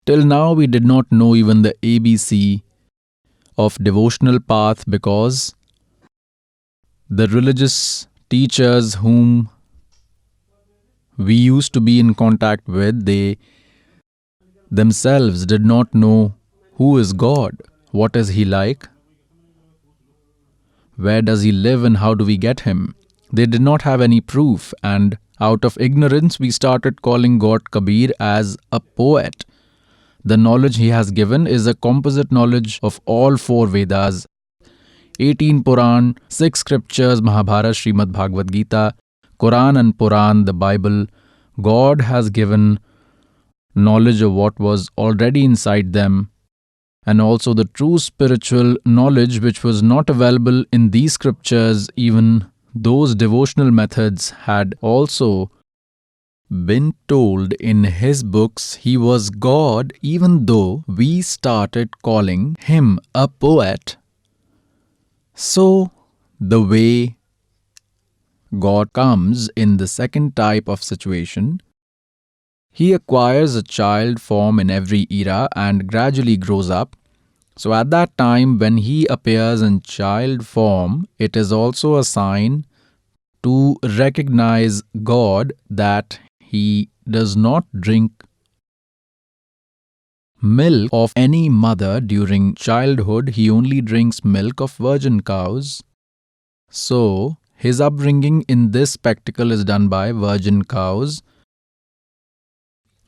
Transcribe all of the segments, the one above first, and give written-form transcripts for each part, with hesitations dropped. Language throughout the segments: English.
Till now we did not know even the ABC of devotional path, because the religious teachers whom we used to be in contact with, they themselves did not know who is God, what is He like, where does He live, and how do we get Him. They did not have any proof, and out of ignorance we started calling God Kabir as a poet. The knowledge he has given is a composite knowledge of all 4 Vedas, 18 Puran, 6 scriptures, Mahabharata, Srimad Bhagavad Gita, Quran and Puran, the Bible. God has given knowledge of what was already inside them, and also the true spiritual knowledge which was not available in these scriptures. Even those devotional methods had also been told in his books. He was God, even though we started calling him a poet. So, the way God comes in the second type of situation, He acquires a child form in every era and gradually grows up. So at that time when He appears in child form, it is also a sign to recognize God that He does not drink milk of any mother during childhood. He only drinks milk of virgin cows. So, His upbringing in this spectacle is done by virgin cows.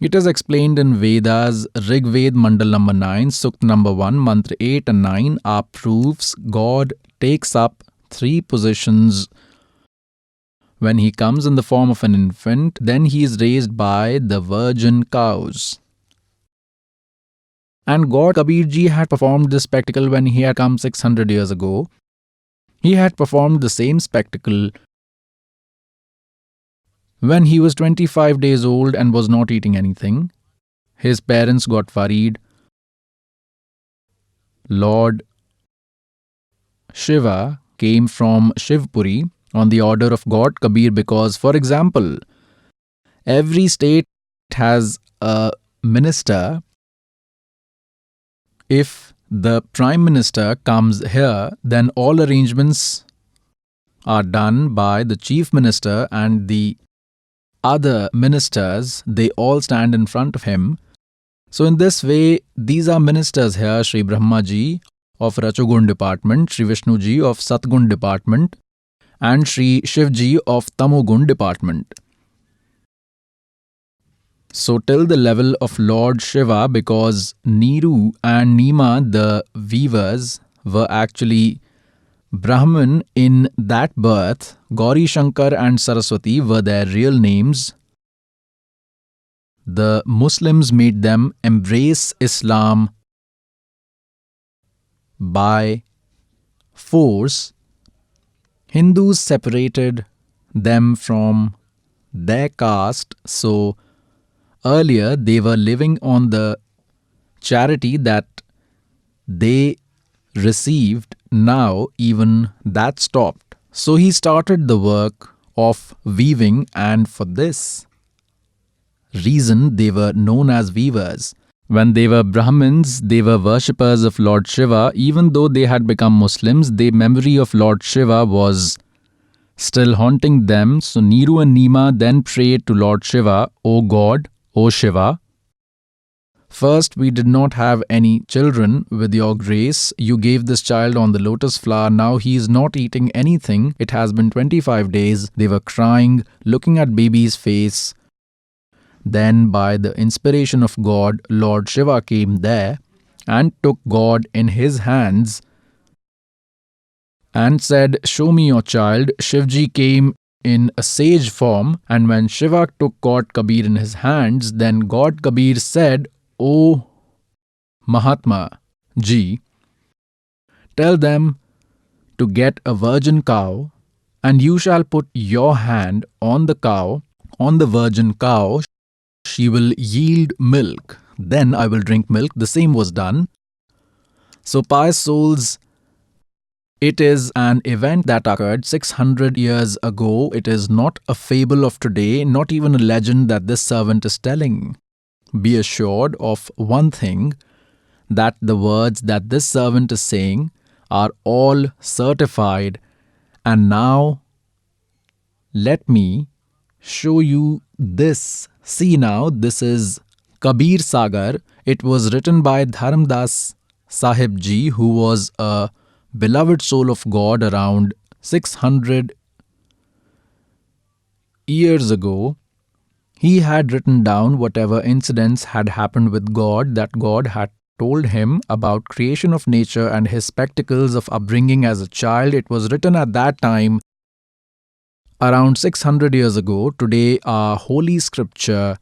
It is explained in Vedas. Rig Ved Mandal number 9, Sukt number 1, Mantra 8 and 9 are proofs God takes up 3 positions. When He comes in the form of an infant, then He is raised by the virgin cows. And God Kabir Ji had performed this spectacle when he had come 600 years ago. He had performed the same spectacle when he was 25 days old and was not eating anything. His parents got worried. Lord Shiva came from Shivpuri on the order of God Kabir, because, for example, every state has a minister. If the Prime Minister comes here, then all arrangements are done by the Chief Minister, and the other ministers, they all stand in front of him. So in this way, these are ministers here: Sri Brahma Ji of Rajogun department, Sri Vishnu Ji of Satgun department, and Sri Shiv Ji of Tamogun department. So till the level of Lord Shiva, because Niru and Nima, the weavers, were actually Brahmin in that birth, Gauri Shankar and Saraswati were their real names. The Muslims made them embrace Islam by force. Hindus separated them from their caste, so earlier they were living on the charity that they received. Now even that stopped. So he started the work of weaving, and for this reason they were known as weavers. When they were Brahmins, they were worshippers of Lord Shiva. Even though they had become Muslims, the memory of Lord Shiva was still haunting them. So Niru and Nima then prayed to Lord Shiva, "O God, O Shiva, first we did not have any children. With your grace, you gave this child on the lotus flower. Now he is not eating anything. It has been 25 days. They were crying, looking at baby's face. Then by the inspiration of God, Lord Shiva came there and took God in his hands and said, "Show me your child." Shivji came in a sage form, and when Shiva took God Kabir in his hands, then God Kabir said, "O Mahatma Ji, tell them to get a virgin cow, and you shall put your hand on the cow, on the virgin cow. She will yield milk. Then I will drink milk." The same was done. So pious souls, it is an event that occurred 600 years ago. It is not a fable of today, not even a legend that this servant is telling. be assured of one thing, that the words that this servant is saying are all certified. And now, let me show you this. See now, this is Kabir Sagar. It was written by Dharamdas Sahib Ji, who was a beloved soul of God around 600 years ago. He had written down whatever incidents had happened with God, that God had told him about creation of nature and his spectacles of upbringing as a child. It was written at that time, around 600 years ago. Today, our holy scripture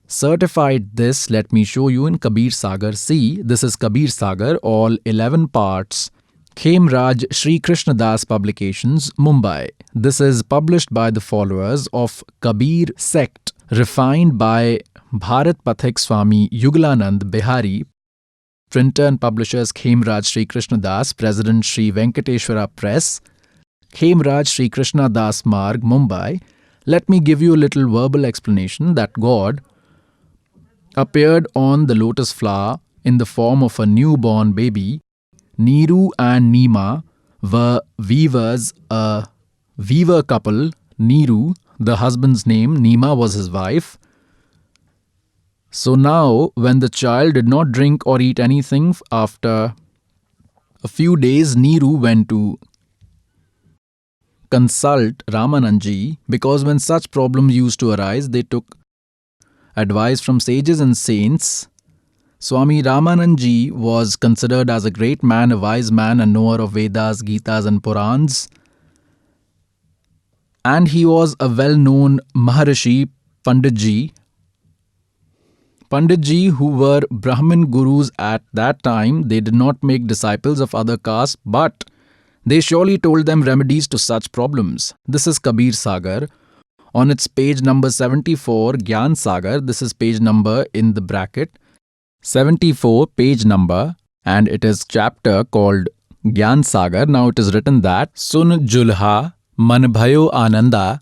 certified this. Let me show you in Kabir Sagar. See, this is Kabir Sagar, all 11 parts. Khemraj Sri Krishna Das Publications, Mumbai. This is published by the followers of Kabir sect, refined by Bharat Pathik Swami Yugalanand Bihari. Printer and publishers Khemraj Sri Krishna Das, President Sri Venkateshwara Press, Khemraj Sri Krishna Das Marg, Mumbai. Let me give you a little verbal explanation that God appeared on the lotus flower in the form of a newborn baby. Niru and Nima were weavers, a weaver couple. Niru, the husband's name, Nima was his wife. So now, when the child did not drink or eat anything, after a few days, Niru went to consult Ramananji, because when such problems used to arise, they took advice from sages and saints. Swami Ramananji was considered as a great man, a wise man, a knower of Vedas, Gitas and Purans. And he was a well-known Maharishi, Panditji. Panditji, who were Brahmin gurus at that time, they did not make disciples of other castes, but they surely told them remedies to such problems. This is Kabir Sagar. On its page number 74, Gyan Sagar, this is page number in the bracket, 74 page number, and it is chapter called Gyan Sagar. Now it is written that Sun Julha Man Bhayo Ananda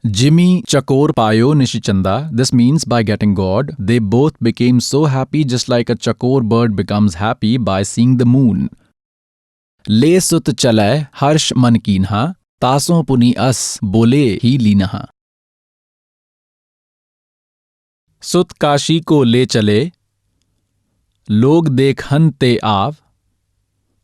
Jimmy Chakor Payo Nishichanda. This means by getting God, they both became so happy, just like a chakor bird becomes happy by seeing the moon. Le sut chalai harsh man kinha, tason puni as bole hi linaha. Sut Kashi को ले चले, लोग देखन ते आव,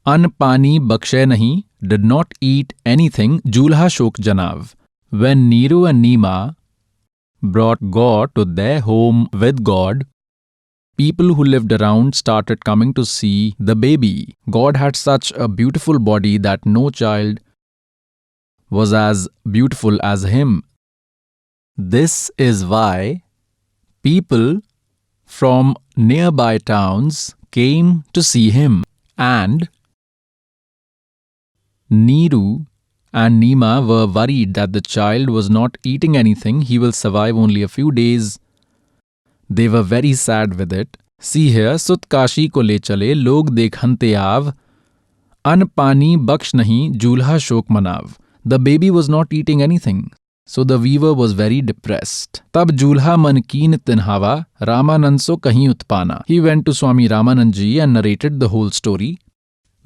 अन्न पानी बख्शे नहीं, did not eat anything, जूल्हा शोक जनाव. When Niru and Nima brought God to their home with God, people who lived around started coming to see the baby. God had such a beautiful body that no child was as beautiful as him. This is why people from nearby towns came to see him, and Niru and Nima were worried that the child was not eating anything, he will survive only a few days. They were very sad with it. See here, Sut Kashi ko le chale, log dekhan te aav, an pani baksh nahi, julha shok manav. The baby was not eating anything, so the weaver was very depressed. Tab julha man keen tinhava, Ramanand so kahin utpana. He went to Swami Ramanandji and narrated the whole story.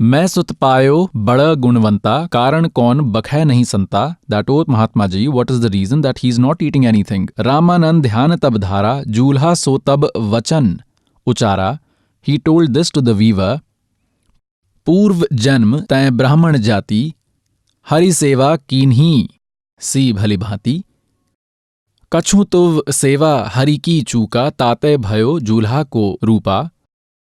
मैं सुत पायो बड़ा गुणवंता, कारण कौन बखै नहीं संता. That oath Mahatma Ji, what is the reason that he is not eating anything? Ramanand ध्यान तब धारा, जूल्हा सो तब वचन उचारा. He told this to the weaver. पूर्व जन्म तय ब्राह्मण जाति, हरि सेवा कीन्ही सी भली भांति. कछु तुव सेवा हरि की चूका, ताते भयो जूल्हा को रूपा.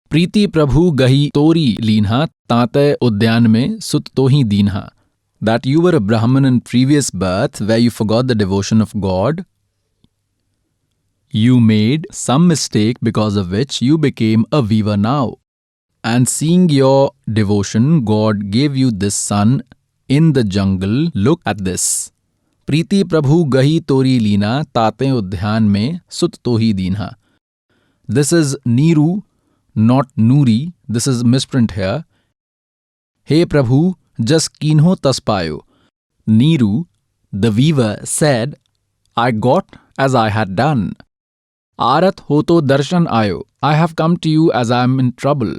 प्रीति प्रभु गही तोरी लीन्हा, ताते उद्यान में सुत तो ही दीन्हा. That you were a Brahmin in previous birth where you forgot the devotion of God. You made some mistake because of which you became a weaver now. And seeing your devotion, God gave you this son in the jungle. Look at this. Priti Prabhu gahi tori leena, tate udhyan mein sut to hi deenha. This is Niru, not Nuri. This is misprint here. Hey Prabhu, just kinho tas payo. Niru, the weaver, said, I got as I had done. आरत हो तो दर्शन आयो, I have come to you as I am in trouble.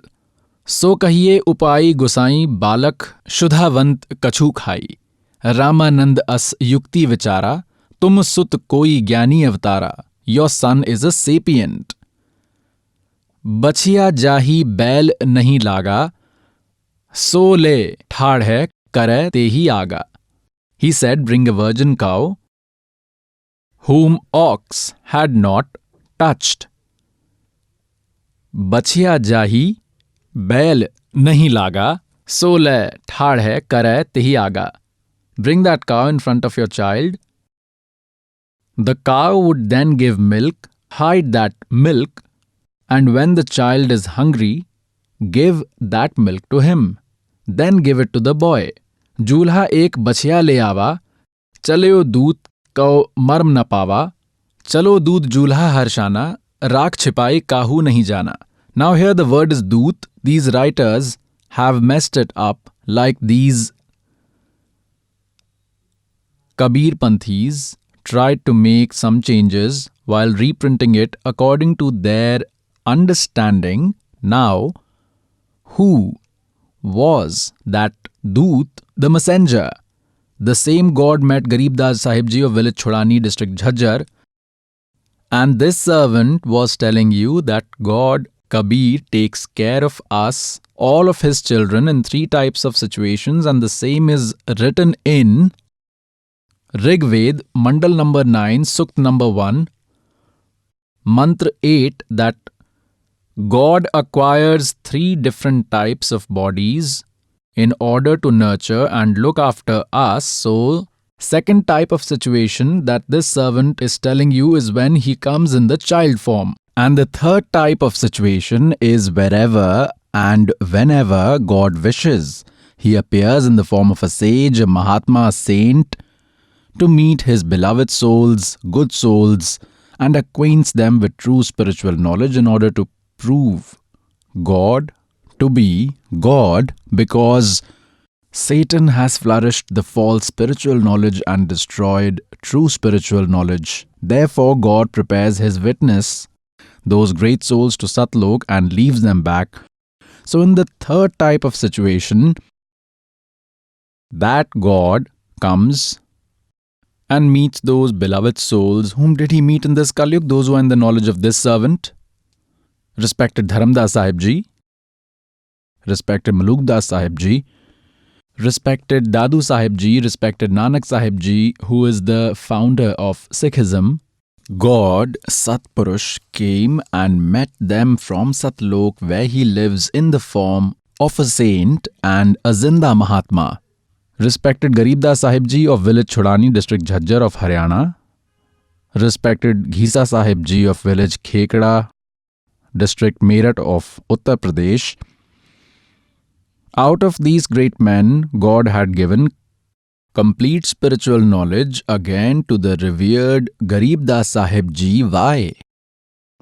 सो कहिए उपाई गुसाई, बालक शुधावंत कछु खाई. रामानंद अस युक्ति विचारा, तुम सुत कोई ज्ञानी अवतारा. Your son is a sapient. बछिया जाही बैल नहीं लागा, सो ले ठाड़ है करे ते ही आगा. He said, bring a virgin cow, whom ox had not touched. बछिया जाही बैल नहीं लागा, सो ले ठाड़ है करे ते ही आगा. Bring that cow in front of your child. The cow would then give milk, hide that milk, and when the child is hungry, give that milk to him. Then give it to the boy. जूल्हा एक बछिया ले आवा, चलो दूध कौ मर्म न पावा. चलो दूध जूल्हा हर्षाना, राख छिपाई काहू नहीं जाना. Now here the word is doot. These writers have messed it up like these Kabir Panthis tried to make some changes while reprinting it according to their understanding. Now, who was that Doot, the messenger? The same God met Garib Das Sahib Ji of village Chhodani, district Jhajjar, and this servant was telling you that God Kabir takes care of us, all of his children, in 3 types of situations, and the same is written in Rig Ved, Mandal number 9, Sukt number 1, Mantra 8, that God acquires 3 different types of bodies in order to nurture and look after us. So, second type of situation that this servant is telling you is when he comes in the child form. And the third type of situation is wherever and whenever God wishes. He appears in the form of a sage, a Mahatma, a saint, to meet his beloved souls, good souls, and acquaints them with true spiritual knowledge in order to prove God to be God, because Satan has flourished the false spiritual knowledge and destroyed true spiritual knowledge. Therefore, God prepares his witness, those great souls, to Satlok and leaves them back. So in the third type of situation, that God comes and meets those beloved souls. Whom did he meet in this Kaliyug? Those who are in the knowledge of this servant. Respected Dharamdas Sahib Ji, respected Malukdas Sahib Ji, respected Dadu Sahib Ji, respected Nanak Sahib Ji, who is the founder of Sikhism. God, Satpurush, came and met them from Satlok, where he lives in the form of a saint and a Zinda Mahatma. Respected Garibdas Sahib Ji of village Chhodani, district Jhajjar of Haryana. Respected Ghisa Sahib Ji of village Khekda, district Meerut of Uttar Pradesh. Out of these great men, God had given complete spiritual knowledge again to the revered Garibdas Sahib Ji. Why?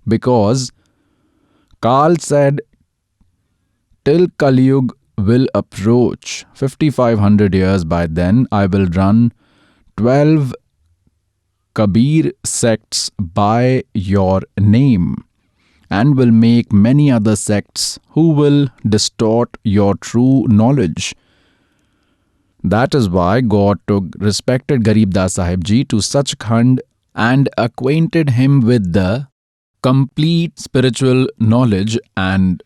Because Kal said, till Kaliyug will approach 5500 years, by then I will run 12 Kabir sects by your name, and will make many other sects who will distort your true knowledge. That is why God took respected Garibdas Sahib Ji to Sachkhand and acquainted him with the complete spiritual knowledge and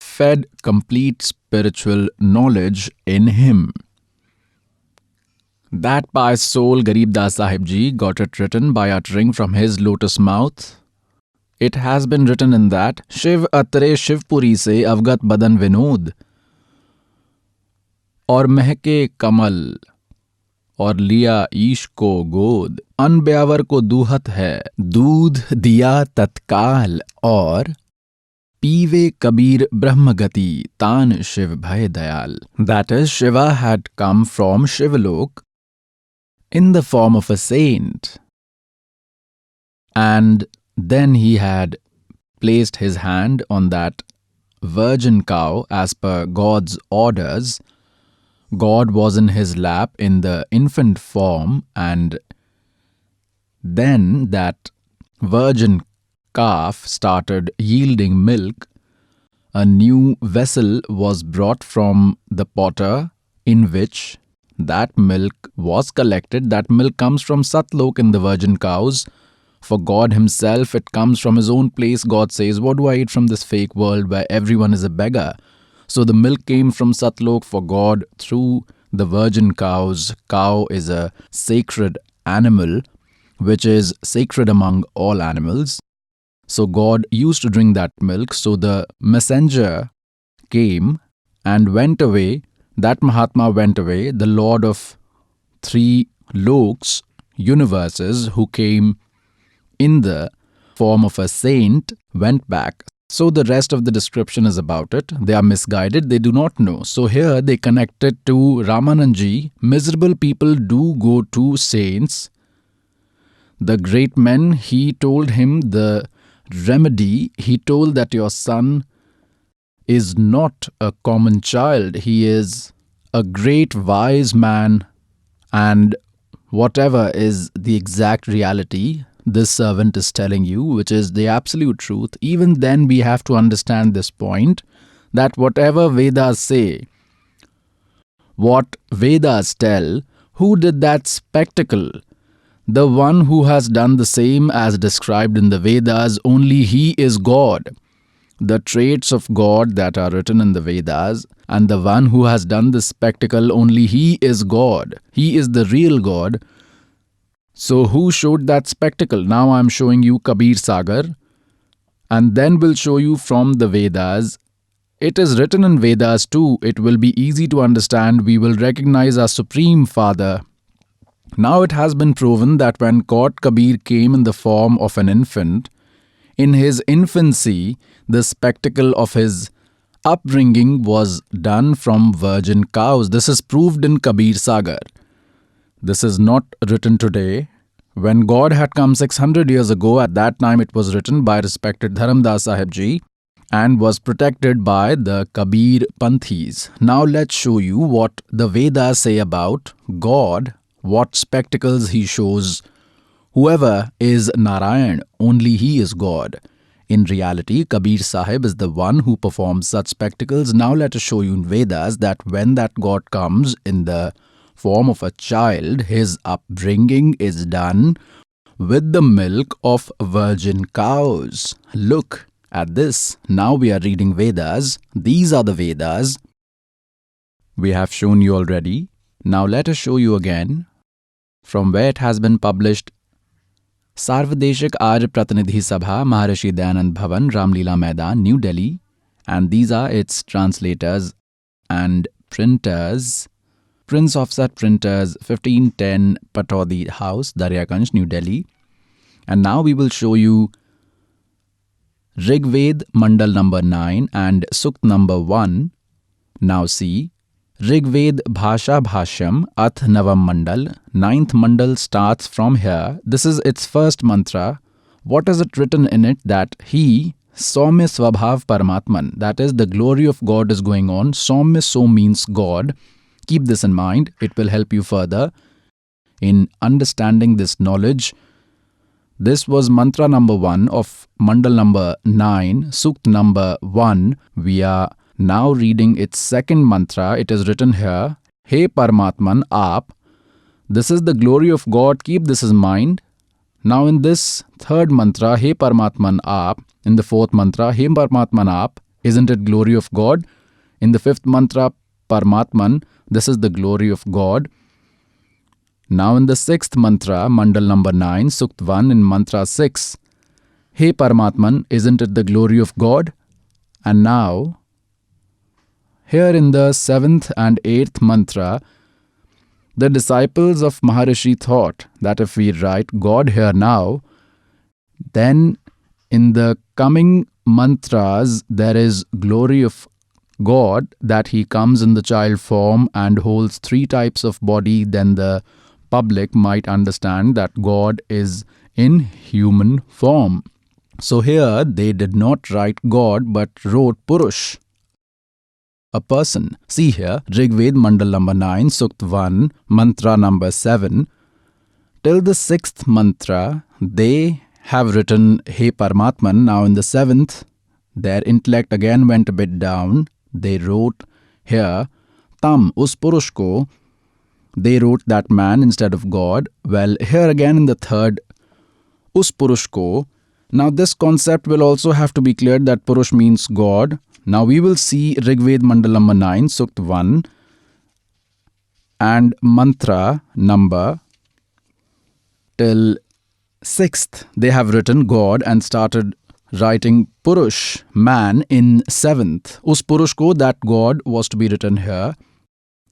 fed complete spiritual knowledge in him. That pious soul, Garibdas Sahib Ji, got it written by uttering from his lotus mouth. It has been written in that, Shiv atre Shivpuri se avgat badan vinod, और महके कमल और लिया ईश को गोद, अनब्यावर को दूहत है दूध दिया तत्काल, और पीवे कबीर ब्रह्मगति तान शिव भय Dayal. That is, Shiva had come from Shivalok in the form of a saint, and then he had placed his hand on that virgin cow as per God's orders. God was in his lap in the infant form, and then that virgin calf started yielding milk, a new vessel was brought from the potter in which that milk was collected. That milk comes from Satlok in the virgin cows. For God himself, it comes from his own place. God says, what do I eat from this fake world where everyone is a beggar? So the milk came from Satlok for God through the virgin cows. Cow is a sacred animal, which is sacred among all animals. So God used to drink that milk. So the messenger came and went away. That Mahatma went away, the Lord of 3 loks, universes, who came in the form of a saint, went back. So the rest of the description is about it. They are misguided, they do not know. So here they connected to Ramananji. Miserable people do go to saints. The great men, he told him the remedy. He told that your son is not a common child. He is a great wise man, and whatever is the exact reality, this servant is telling you, which is the absolute truth. Even then we have to understand this point, that whatever Vedas say, what Vedas tell, who did that spectacle? The one who has done the same as described in the Vedas, only he is God. The traits of God that are written in the Vedas, and the one who has done this spectacle, only he is God. He is the real God. So who showed that spectacle? Now I am showing you Kabir Sagar, and then we'll show you from the Vedas. It is written in Vedas too. It will be easy to understand. We will recognize our Supreme Father. Now it has been proven that when God Kabir came in the form of an infant, in his infancy, the spectacle of his upbringing was done from virgin cows. This is proved in Kabir Sagar. This is not written today. When God had come 600 years ago, at that time it was written by respected Dharamdas Sahib Ji and was protected by the Kabir Panthis. Now let's show you what the Vedas say about God, what spectacles he shows. Whoever is Narayan, only he is God. In reality, Kabir Sahib is the one who performs such spectacles. Now let us show you in Vedas that when that God comes in the form of a child, his upbringing is done with the milk of virgin cows. Look at this. Now we are reading Vedas. These are the Vedas. We have shown you already. Now let us show you again from where it has been published. Sarvadeshik Arya Pratinidhi Sabha, Maharishi Dayanand Bhavan, Ramlila Maidan, New Delhi. And these are its translators and printers. Prince Offset Printers, 1510 Pataudi House, Daryaganj, New Delhi. And now we will show you Rigved Mandal number 9 and Sukt number 1. Now see, Rigved Bhasha Bhashyam Ath Navam Mandal. 9th Mandal starts from here. This is its first mantra. What is it written in it? That he, Saumya Swabhav Paramatman, that is, the glory of God is going on. Saumya, so means God. Keep this in mind. It will help you further in understanding this knowledge. This was mantra number 1 of Mandal number 9, Sukt number 1. We are now reading its second mantra. It is written here, Hey Paramatman Aap. This is the glory of God. Keep this in mind. Now in this third mantra, Hey Paramatman Aap. In the fourth mantra, Hey Paramatman Aap. Isn't it glory of God? In the fifth mantra, Paramatman. This is the glory of God. Now in the sixth mantra, Mandal number 9, Sukt 1 in mantra 6. Hey Paramatman, isn't it the glory of God? And now, here in the 7th and 8th mantra, the disciples of Maharishi thought that if we write God here now, then in the coming mantras there is glory of God, that he comes in the child form and holds 3 types of body. Then the public might understand that God is in human form. So here they did not write God but wrote Purush, a person. See here, Rigved Mandal number 9, Sukt 1, mantra number 7. Till the 6th mantra, they have written Hey Paramatman. Now in the 7th, their intellect again went a bit down. They wrote here Tam us purush ko. They wrote that man instead of God. Well, here again in the 3rd, us purush ko. Now this concept will also have to be cleared that purush means God. Now we will see Rigved Mandal number 9, Sukt 1 and mantra number till 6th. They have written God and started writing Purush, man, in 7th. Us Purush ko, that God was to be written here.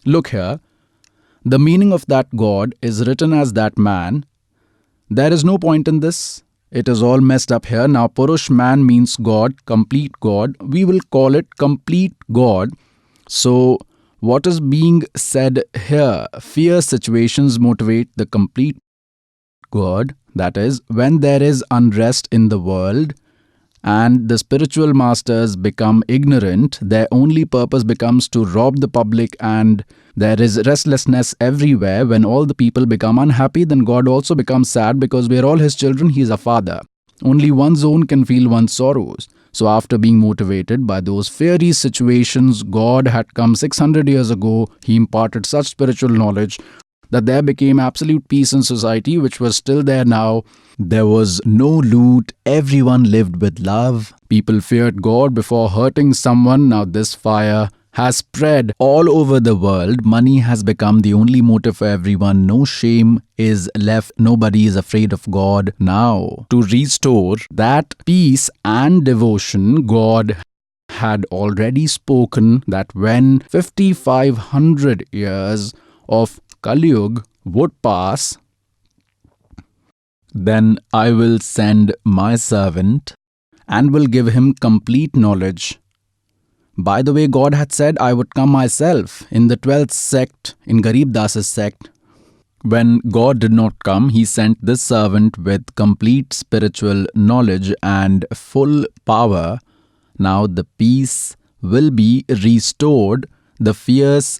Look here. The meaning of that God is written as that man. There is no point in this. It is all messed up here. Now Purush, man, means God, complete God. We will call it complete God. So what is being said here? Fierce situations motivate the complete God. That is, when there is unrest in the world and the spiritual masters become ignorant, their only purpose becomes to rob the public, and there is restlessness everywhere. When all the people become unhappy, then God also becomes sad, because we are all his children, he is a father. Only one's own can feel one's sorrows. So after being motivated by those fiery situations, God had come 600 years ago. He imparted such spiritual knowledge that there became absolute peace in society, which was still there now. There was no loot. Everyone lived with love. People feared God before hurting someone. Now this fire has spread all over the world. Money has become the only motive for everyone. No shame is left. Nobody is afraid of God. Now, to restore that peace and devotion, God had already spoken that when 5,500 years of Kaliyug would pass, then I will send my servant and will give him complete knowledge. By the way, God had said I would come myself in the 12th sect, in Garib Das's sect. When God did not come, he sent this servant with complete spiritual knowledge and full power. Now the peace will be restored. The fierce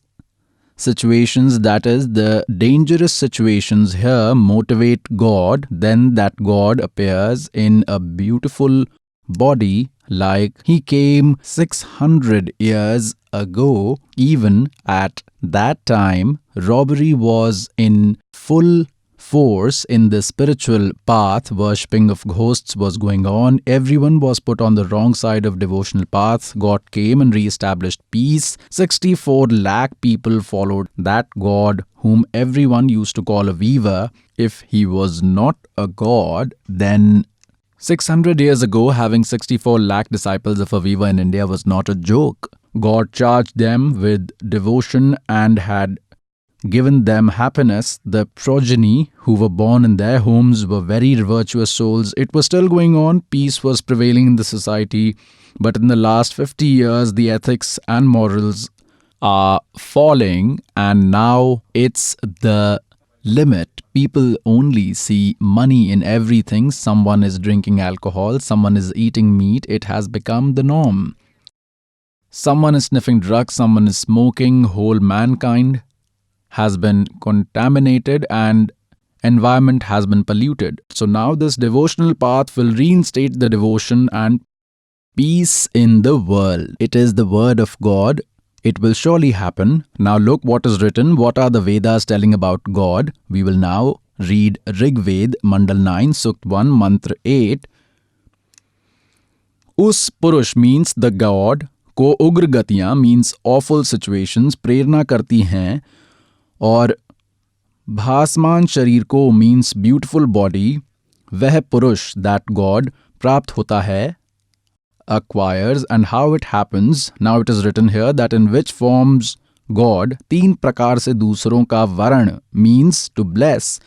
situations, that is, the dangerous situations here, motivate God. Then that God appears in a beautiful body, like he came 600 years ago. Even at that time, robbery was in full force in the spiritual path. Worshipping of ghosts was going on. Everyone was put on the wrong side of devotional path. God came and re-established peace. 64 lakh people followed that God whom everyone used to call a weaver. If he was not a god, then 600 years ago, having 64 lakh disciples of a weaver in India was not a joke. God charged them with devotion and had given them happiness. The progeny who were born in their homes were very virtuous souls. It was still going on. Peace was prevailing in the society. But in the last 50 years, the ethics and morals are falling, and now it's the limit. People only see money in everything. Someone is drinking alcohol, someone is eating meat. It has become the norm. Someone is sniffing drugs, someone is smoking. Whole mankind has been contaminated and environment has been polluted. So now this devotional path will reinstate the devotion and peace in the world. It is the word of God. It will surely happen. Now look what is written. What are the Vedas telling about God? We will now read Rigved, Mandal 9, Sukt 1, Mantra 8. Us Purush means the God. Ko Ugra Gatiyan means awful situations. Prerna karti hain. और भासमान शरीर को means beautiful body. वह पुरुष, that God, प्राप्त होता है, acquires. And how it happens? Now it is written here that in which forms God 3 प्रकार से दूसरों का वरण means to bless.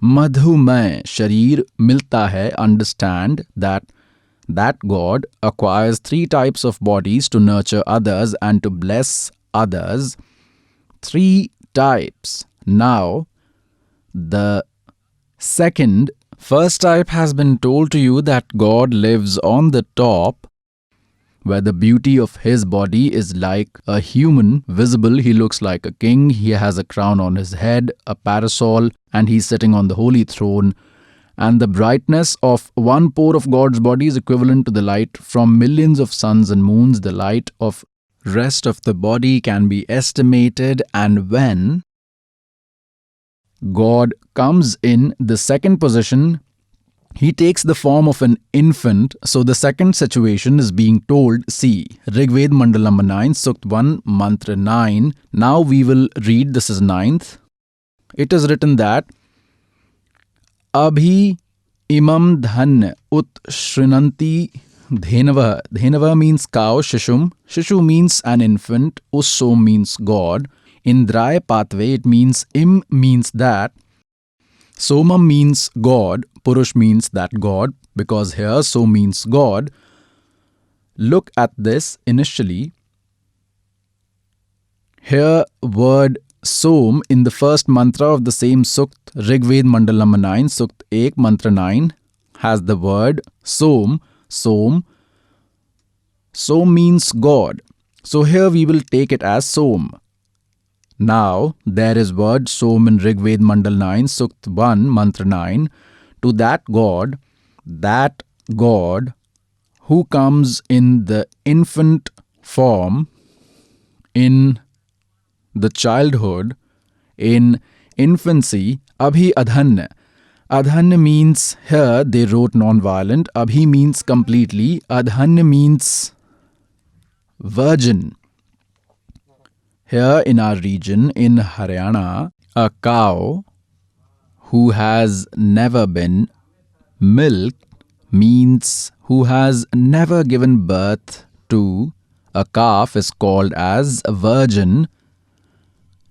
मधुमय शरीर मिलता है. Understand that God acquires 3 types of bodies to nurture others and to bless others. 3 types. Now, the first type has been told to you that God lives on the top, where the beauty of his body is like a human, visible. He looks like a king. He has a crown on his head, a parasol, and he's sitting on the holy throne. And the brightness of one pore of God's body is equivalent to the light from millions of suns and moons. The light of rest of the body can be estimated, and when God comes in the second position, he takes the form of an infant. So the second situation is being told. See, Rigved Mandal number 9, Sukt 1, Mantra 9. Now we will read, this is 9th. It is written that Abhi imam dhan ut shrinanti dhenava. Dhenava means cow, shishum. Shishu means an infant. Ussom means God. In dry pathway, it means im means that. Somam means God. Purush means that God, because here so means God. Look at this initially. Here word Som in the first mantra of the same Sukt, Rigved Mandal number 9, Sukt 1, Mantra 9, has the word Som, Som. Som means God. So here we will take it as Som. Now, there is word Som in Rigved Mandal 9, Sukt 1, Mantra 9. To that God who comes in the infant form, in the childhood, in infancy, Abhi Adhanya. Adhanya means, here they wrote non-violent. Abhi means completely. Adhanya means virgin. Here in our region, in Haryana, a cow who has never been milked means who has never given birth to a calf is called as a virgin,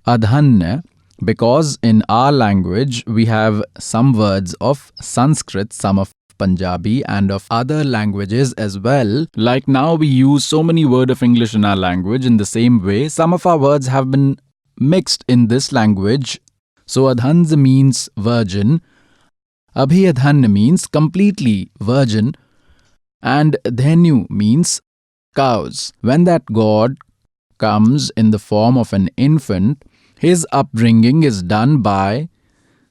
Adhanya, because in our language we have some words of Sanskrit, some of Punjabi and of other languages as well. Like now we use so many words of English in our language. In the same way, some of our words have been mixed in this language. So Adhanya means virgin, Abhi Adhanya means completely virgin, and Dhenu means cows. When that God comes in the form of an infant, his upbringing is done by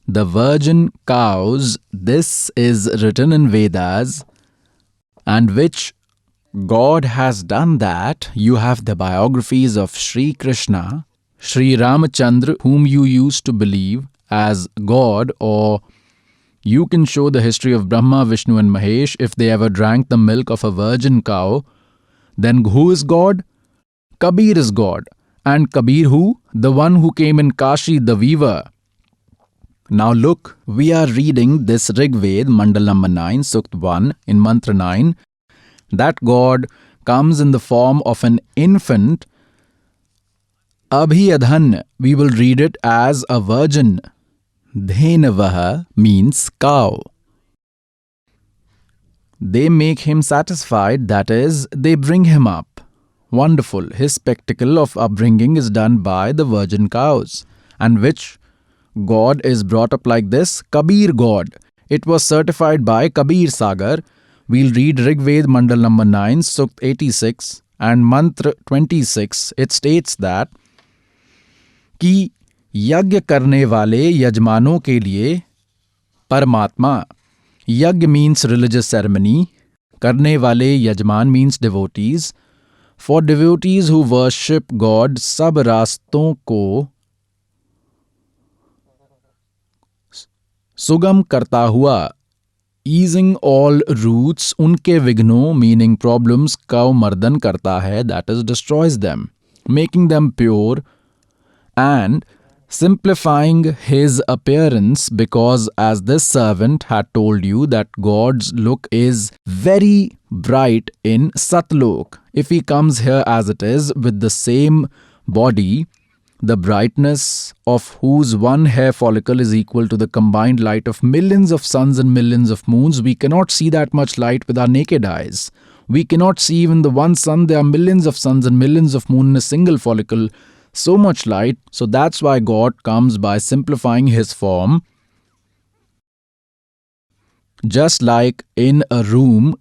the virgin cows. This is written in Vedas, and which God has done that. You have the biographies of Sri Krishna, Sri Ramachandra, whom you used to believe as God, or you can show the history of Brahma, Vishnu and Mahesh. If they ever drank the milk of a virgin cow, then who is God? Kabir is God. And Kabir who? The one who came in Kashi, the weaver. Now look, we are reading this Rigved, Mandal number 9, Sukt 1, in Mantra 9, that God comes in the form of an infant. Abhi Adhanya, we will read it as a virgin. Dhenavaha means cow. They make him satisfied, that is, they bring him up. Wonderful. His spectacle of upbringing is done by the virgin cows. And which God is brought up like this? Kabir God. It was certified by Kabir Sagar. We'll read Rigved Mandal number 9, Sukt 86 and Mantra 26. It states that कि यज्ञ करने वाले यजमानों के लिए परमात्मा. यज्ञ means religious ceremony. करने वाले यजमान means devotees. For devotees who worship God, सब रास्तों को सुगम करता हुआ, easing all roots, उनके विघ्नों meaning problems का मर्दन करता है, that is destroys them, making them pure and simplifying his appearance, because as this servant had told you that God's look is very bright in Satlok. If he comes here as it is with the same body, the brightness of whose one hair follicle is equal to the combined light of millions of suns and millions of moons, we cannot see that much light with our naked eyes. We cannot see even the one sun. There are millions of suns and millions of moon in a single follicle. So much light. So that's why God comes by simplifying his form. Just like in a room,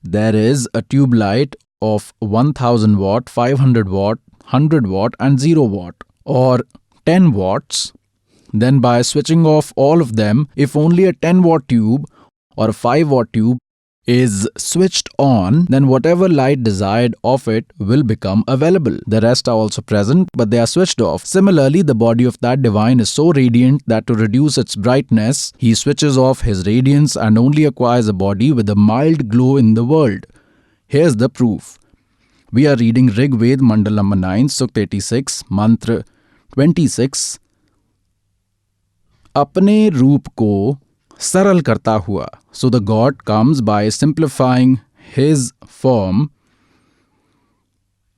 there is a tube light of 1000 watt, 500 watt, 100 watt and 0 watt or 10 watts. then by switching off all of them, if only a 10-watt tube or a 5-watt tube is switched on, then whatever light desired of it will become available. The rest are also present, but they are switched off. Similarly, the body of that divine is so radiant that to reduce its brightness, he switches off his radiance and only acquires a body with a mild glow in the world. Here's the proof. We are reading Rig Ved, Mandal number 9, Sukt 86, Mantra 26. अपने रूप को सरल करता हुआ. So the God comes by simplifying his form.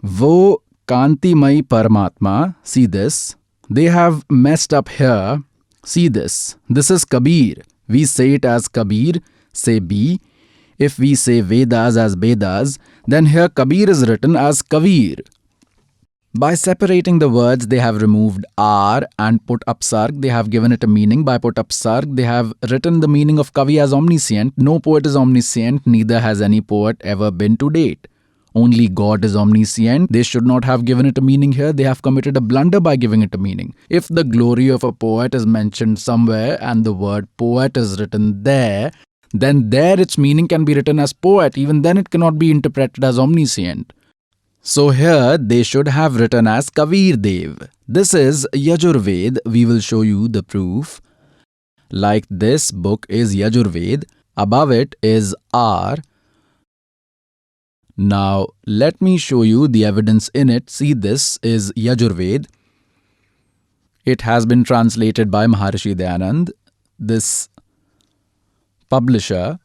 वो कांतिमय परमात्मा. See this. They have messed up here. See this. This is Kabir. We say it as Kabir, say B. If we say Vedas as Vedas, then here Kabir is written as Kavir. By separating the words, they have removed R and put upsarg. They have given it a meaning. By put upsarg, they have written the meaning of Kavi as omniscient. No poet is omniscient, neither has any poet ever been to date. Only God is omniscient. They should not have given it a meaning here. They have committed a blunder by giving it a meaning. If the glory of a poet is mentioned somewhere and the word poet is written there, then there its meaning can be written as poet. Even then it cannot be interpreted as omniscient. So here they should have written as Kabir Dev. This is Yajurved. We will show you the proof. Like this book is Yajurved. Above it is R. Now let me show you the evidence in it. See, this is Yajurved. It has been translated by Maharishi Dayanand. This publisher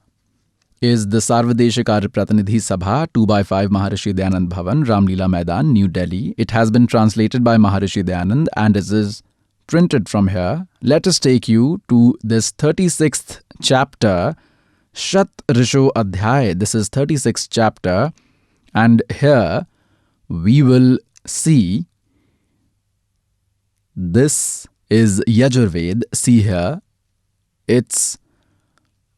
is the Sarvadeshik Arya Pratinidhi Sabha, 2/5 Maharishi Dayanand Bhavan, Ramlila Maidan, New Delhi. It has been translated by Maharishi Dayanand and it is printed from here. Let us take you to this 36th chapter, Shat Risho Adhyay. This is 36th chapter, and here we will see this is Yajurved. See here, its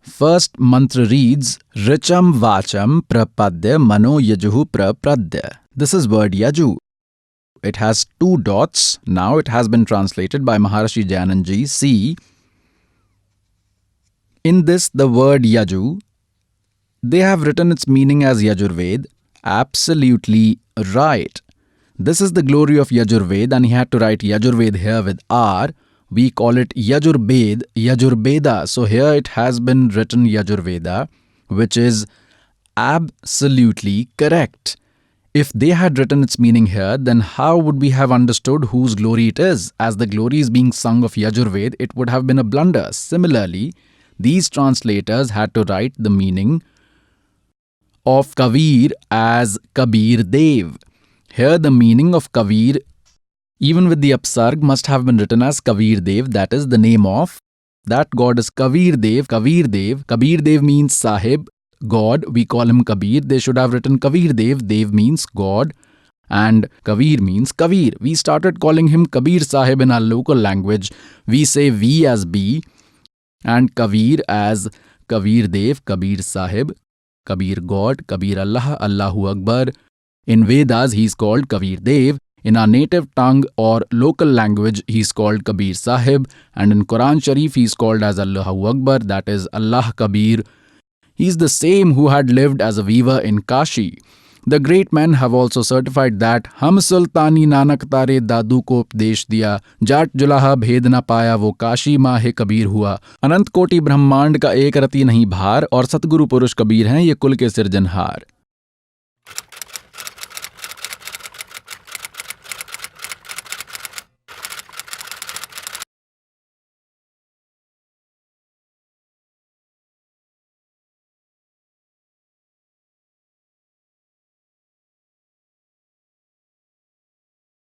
first mantra reads, Richam Vacham Prapadya Mano Yajuhu Prapradya. This is word Yaju. It has 2 dots. Now it has been translated by Maharishi Dayanandji. See, in this the word Yaju, they have written its meaning as Yajurved. Absolutely right. This is the glory of Yajurved, and he had to write Yajurved here with R. We call it Yajurbed, Yajurbeda. So here it has been written Yajurveda, which is absolutely correct. If they had written its meaning here, then how would we have understood whose glory it is? As the glory is being sung of Yajurved, it would have been a blunder. Similarly, these translators had to write the meaning of Kavir as Kabir Dev. Here the meaning of Kavir, even with the upsarg, must have been written as Kabir Dev. That is the name of that God is Kabir Dev. Kabir Dev. Kabir Dev means Sahib, God. We call him Kabir. They should have written Kabir Dev. Dev means God and Kabir means Kabir. We started calling him Kabir Sahib in our local language. We say V as B and Kabir as Kabir Dev, Kabir Sahib, Kabir God, Kabir Allah, Allahu Akbar. In Vedas, he is called Kabir Dev. In our native tongue or local language, he is called Kabir Sahib, and in Quran Sharif, he is called as Allahu Akbar, that is Allah Kabir. He is the same who had lived as a weaver in Kashi. The great men have also certified that Hum Sultani Nanak Tare Dadu ko updesh diya, Jat Julaha Bhed na paya wo Kashi Mahe Kabir hua. अनंत कोटि ब्रह्मांड का एक रति नहीं भार और सतगुरु पुरुष कबीर हैं ये कुल के सिरजनहार.